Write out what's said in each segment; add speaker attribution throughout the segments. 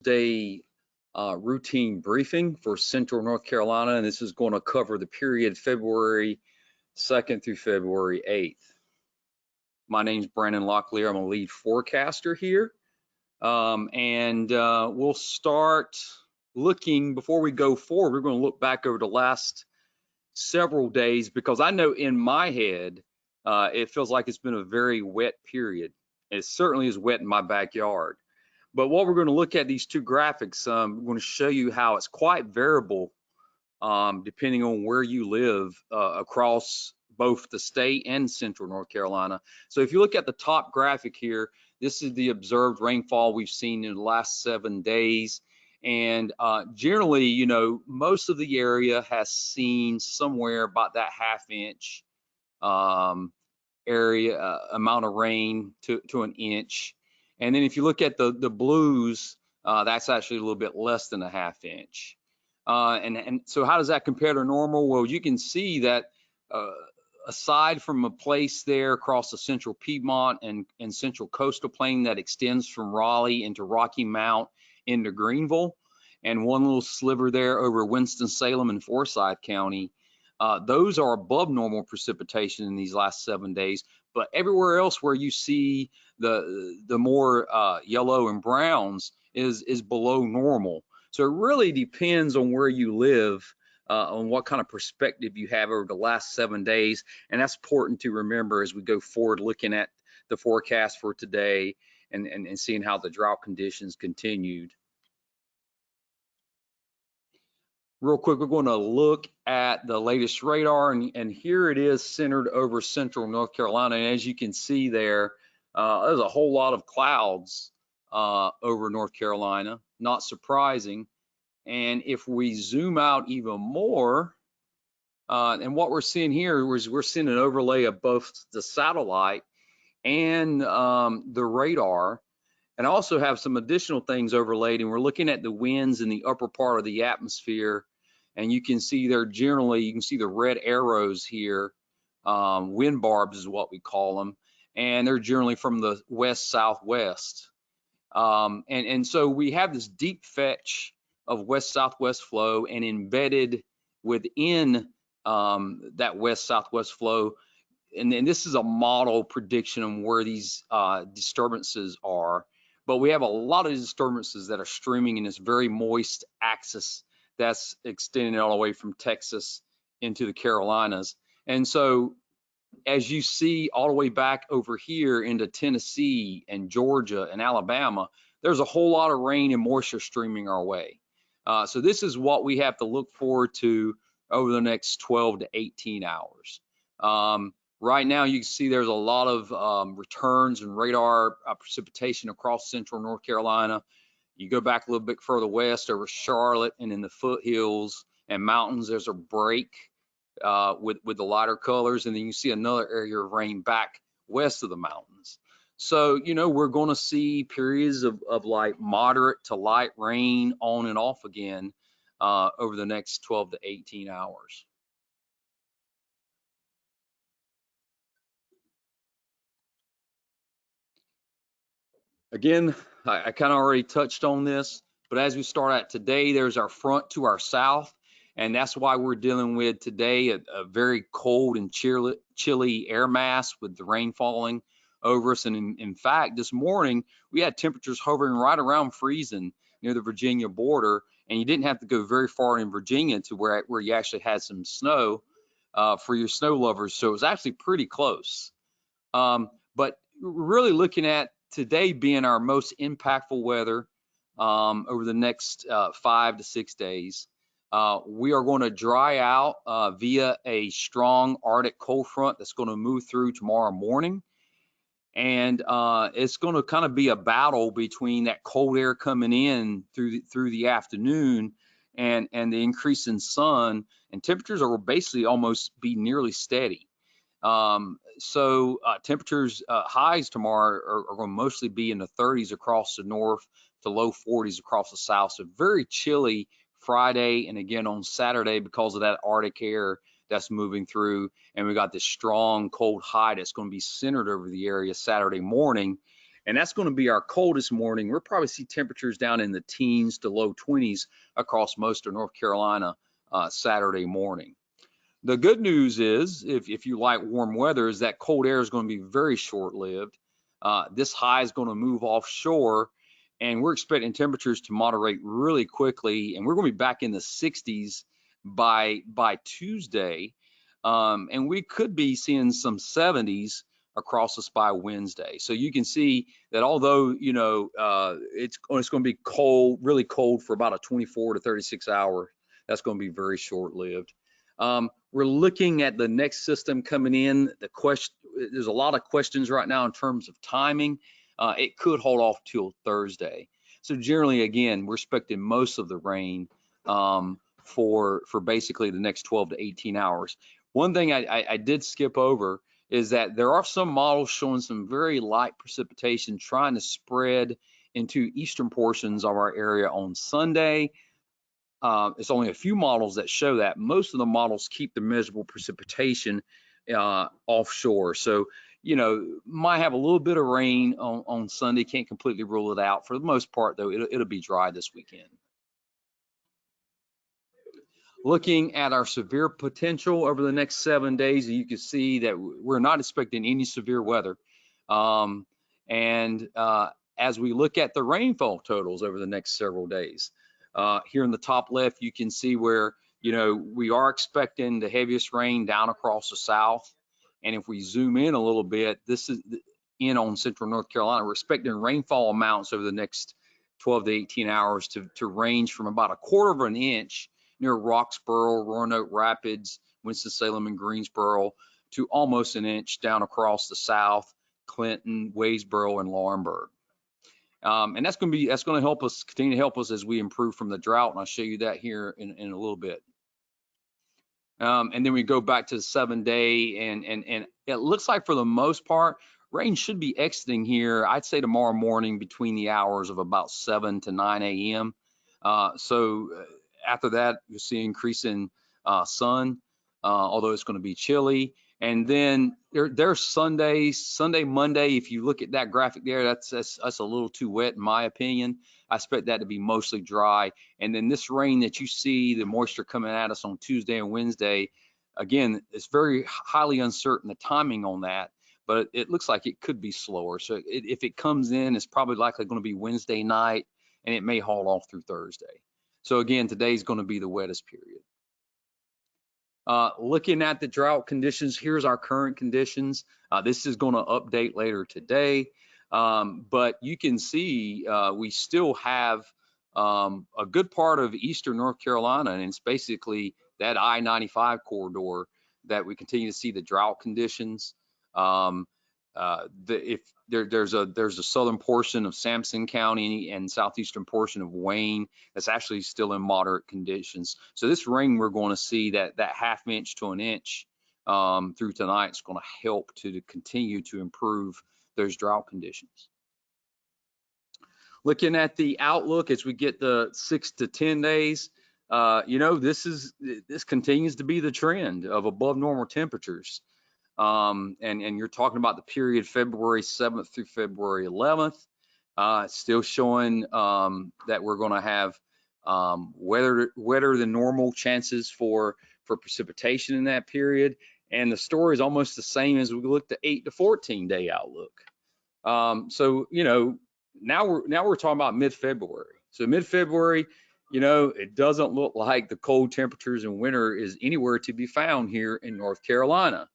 Speaker 1: day routine briefing for Central North Carolina, and this is going to cover the period February 2nd through February 8th. My name's Brandon Locklear. I'm a lead forecaster here, and we'll start looking, before we go forward, we're going to look back over the last several days, because I know in my head it feels like it's been a very wet period. It certainly is wet in my backyard. But what we're going to look at, these two graphics, we're going to show you how it's quite variable depending on where you live across both the state and Central North Carolina. So if you look at the top graphic here, this is the observed rainfall we've seen in the last 7 days. And generally, you know, most of the area has seen somewhere about that ½ inch amount of rain to an inch. And then if you look at the blues, that's actually a little bit less than a ½ inch. And so how does that compare to normal? Well, you can see that aside from a place there across the central Piedmont and central coastal plain that extends from Raleigh into Rocky Mount into Greenville, and one little sliver there over Winston-Salem and Forsyth County, those are above normal precipitation in these last 7 days. But everywhere else where you see the more yellow and browns is below normal. So it really depends on where you live, on what kind of perspective you have over the last 7 days. And that's important to remember as we go forward, looking at the forecast for today and seeing how the drought conditions continued. Real quick, we're going to look at the latest radar, and here it is centered over Central North Carolina. And as you can see there, there's a whole lot of clouds over North Carolina, not surprising. And if we zoom out even more, and what we're seeing here is we're seeing an overlay of both the satellite and the radar, and also have some additional things overlaid. And we're looking at the winds in the upper part of the atmosphere, and you can see they're generally, you can see the red arrows here, wind barbs is what we call them, and they're generally from the west-southwest. And so we have this deep fetch of west-southwest flow, and embedded within that west-southwest flow, and this is a model prediction on where these disturbances are. But we have a lot of disturbances that are streaming in this very moist axis that's extending all the way from Texas into the Carolinas. And so as you see all the way back over here into Tennessee and Georgia and Alabama, there's a whole lot of rain and moisture streaming our way. So this is what we have to look forward to over the next 12 to 18 hours. Right now, you can see there's a lot of returns and radar precipitation across Central North Carolina. You go back a little bit further west over Charlotte and in the foothills and mountains, there's a break with the lighter colors, and then you see another area of rain back west of the mountains. So, you know, we're going to see periods of like moderate to light rain on and off again over the next 12 to 18 hours. Again, I kind of already touched on this, but as we start out today, there's our front to our south, and that's why we're dealing with today a very cold and chilly air mass with the rain falling over us. And in fact, this morning we had temperatures hovering right around freezing near the Virginia border, and you didn't have to go very far in Virginia to where you actually had some snow for your snow lovers. So it was actually pretty close. But really looking at today being our most impactful weather over the next 5 to 6 days. We are going to dry out via a strong Arctic cold front that's going to move through tomorrow morning. And it's going to kind of be a battle between that cold air coming in through the afternoon and the increase in sun, and temperatures will basically almost be nearly steady. So temperatures highs tomorrow are going to mostly be in the 30s across the north to low 40s across the south. So very chilly Friday and again on Saturday because of that Arctic air that's moving through. And we got this strong cold high that's going to be centered over the area Saturday morning. and that's going to be our coldest morning. We'll probably see temperatures down in the teens to low 20s across most of North Carolina Saturday morning. The good news is, if you like warm weather, is that cold air is going to be very short-lived. This high is going to move offshore, and we're expecting temperatures to moderate really quickly, and we're going to be back in the 60s by Tuesday, and we could be seeing some 70s across us by Wednesday. So you can see that although, you know, it's going to be cold, really cold for about a 24 to 36 hour, that's going to be very short-lived. We're looking at the next system coming in. There's a lot of questions right now in terms of timing. It could hold off till Thursday. So generally, again, we're expecting most of the rain for basically the next 12 to 18 hours. One thing I did skip over is that there are some models showing some very light precipitation trying to spread into eastern portions of our area on Sunday. It's only a few models that show that. Most of the models keep the measurable precipitation offshore. So, you know, might have a little bit of rain on Sunday. Can't completely rule it out. For the most part, though, it'll be dry this weekend. Looking at our severe potential over the next 7 days, you can see that we're not expecting any severe weather. As we look at the rainfall totals over the next several days, here in the top left, you can see where, you know, we are expecting the heaviest rain down across the south. And if we zoom in a little bit, this is in on central North Carolina. We're expecting rainfall amounts over the next 12 to 18 hours to range from about a quarter of an inch near Roxboro, Roanoke Rapids, Winston-Salem, and Greensboro to almost an inch down across the south, Clinton, Wadesboro, and Laurinburg. And that's going to help us, continue to help us as we improve from the drought, and I'll show you that here in a little bit. And then we go back to the 7-day, and it looks like for the most part, rain should be exiting here, I'd say tomorrow morning between the hours of about 7 to 9 a.m. After that, you'll see increasing sun, although it's going to be chilly. And then there's Sunday, Monday. If you look at that graphic there, that's a little too wet in my opinion. I expect that to be mostly dry. And then this rain that you see, the moisture coming at us on Tuesday and Wednesday, again, it's very highly uncertain the timing on that, but it looks like it could be slower. So if it comes in, it's probably likely going to be Wednesday night, and it may haul off through Thursday. So again, today's going to be the wettest period. Looking at the drought conditions, here's our current conditions. This is going to update later today, but you can see we still have a good part of eastern North Carolina, and it's basically that I-95 corridor that we continue to see the drought conditions. There's a southern portion of Sampson County and southeastern portion of Wayne that's actually still in moderate conditions. So this rain we're going to see, that half inch to an inch through tonight, is going to help to continue to improve those drought conditions. Looking at the outlook as we get the 6 to 10 days, you know, this continues to be the trend of above normal temperatures. And you're talking about the period February 7th through February 11th. It's still showing that we're going to have wetter than normal chances for precipitation in that period. And the story is almost the same as we looked at 8 to 14 day outlook. So, you know, now we're talking about mid-February. So mid-February, you know, it doesn't look like the cold temperatures in winter is anywhere to be found here in North Carolina.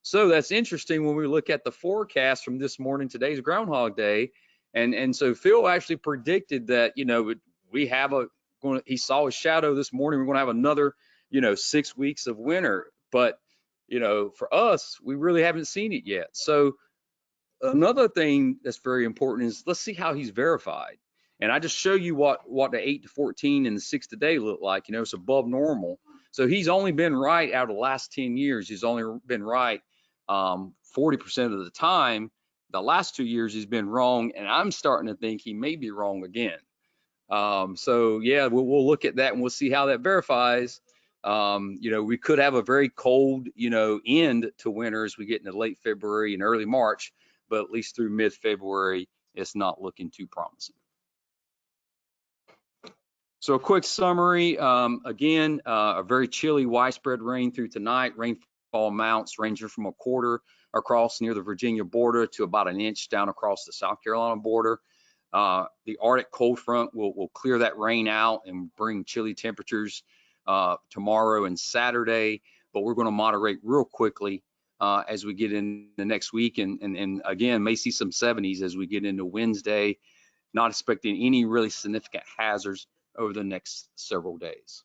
Speaker 1: So that's interesting when we look at the forecast from this morning, today's Groundhog Day. And so Phil actually predicted that, you know, he saw a shadow this morning. We're going to have another, you know, 6 weeks of winter. But, you know, for us, we really haven't seen it yet. So another thing that's very important is let's see how he's verified. And I just show you what the 8 to 14 and the 6 today look like. You know, it's above normal. So he's only been right out of the last 10 years. He's only been right 40% of the time. The last 2 years he's been wrong, and I'm starting to think he may be wrong again. So yeah, we'll look at that and we'll see how that verifies. You know, we could have a very cold, you know, end to winter as we get into late February and early March, but at least through mid-February it's not looking too promising. So a quick summary, again, a very chilly widespread rain through tonight. Rainfall amounts ranging from a quarter across near the Virginia border to about an inch down across the South Carolina border. The Arctic cold front will clear that rain out and bring chilly temperatures tomorrow and Saturday, but we're going to moderate real quickly as we get in the next week, and again, may see some 70s as we get into Wednesday. Not expecting any really significant hazards over the next several days.